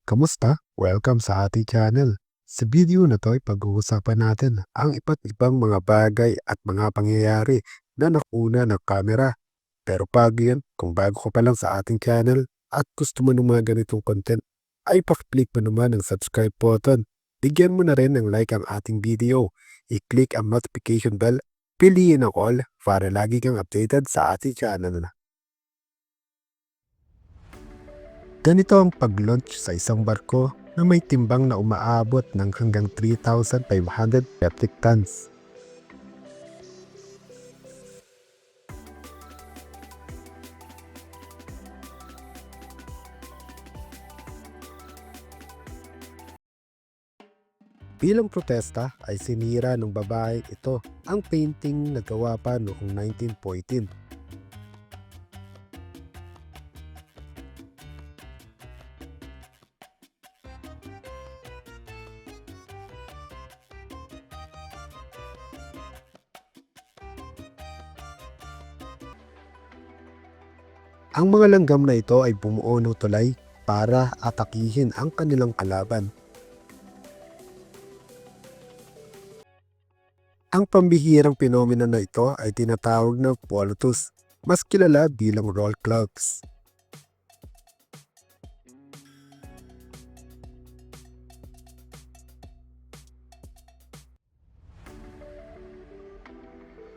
Kamusta? Welcome sa ating channel. Sa video na to ay pag-uusapan natin ang iba't ibang mga bagay at mga pangyayari na nakuna ng kamera. Pero bago yan, kung bago ka pa lang sa ating channel at gusto mo ng mga ganitong content, ay pakiclick mo naman ang subscribe button. Bigyan mo na rin ng like ang ating video. I-click ang notification bell, piliin ang all para lagi kang updated sa ating channel. Ganito ang pag-launch sa isang barko na may timbang na umaabot ng hanggang 3,500 metric tons. Bilang protesta ay sinira ng babae ito ang painting na gawa pa noong 1914. Ang mga langgam na ito ay bumuo ng tulay para atakihin ang kanilang kalaban. Ang pambihirang pinomena na ito ay tinatawag na Polutus, mas kilala bilang roll clogs.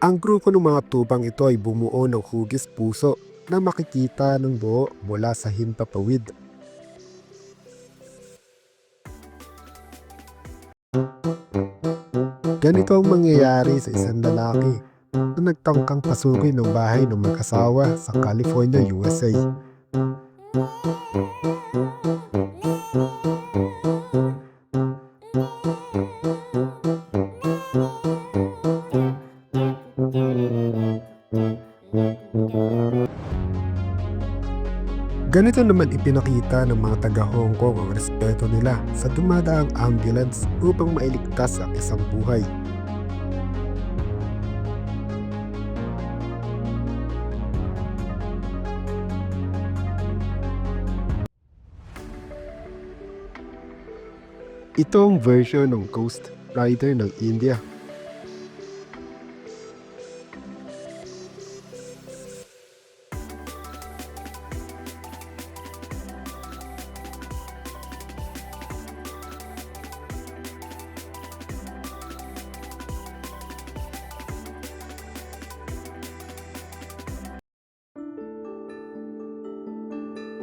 Ang grupo ng mga tubang ito ay bumuo ng hugis puso na makikita ng buo mula sa himpapawid. Ganito ang mangyayari sa isang lalaki na nagtangkang pasukin ng bahay ng mag-asawa sa California, USA. Ganito naman ipinakita ng mga taga-Hong Kong ang respeto nila sa dumadaang ambulance upang mailigtas ang isang buhay. Ito ang version ng Ghost Rider ng India.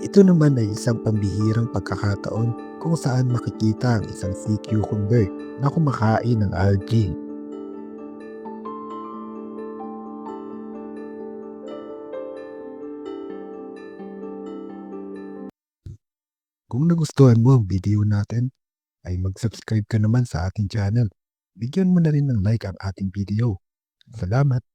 Ito naman ay isang pambihirang pagkakataon kung saan makikita ang isang sea cucumber na kumakain ng algae. Kung nagustuhan mo ang video natin, ay mag-subscribe ka naman sa ating channel. Bigyan mo na rin ng like ang ating video. Salamat!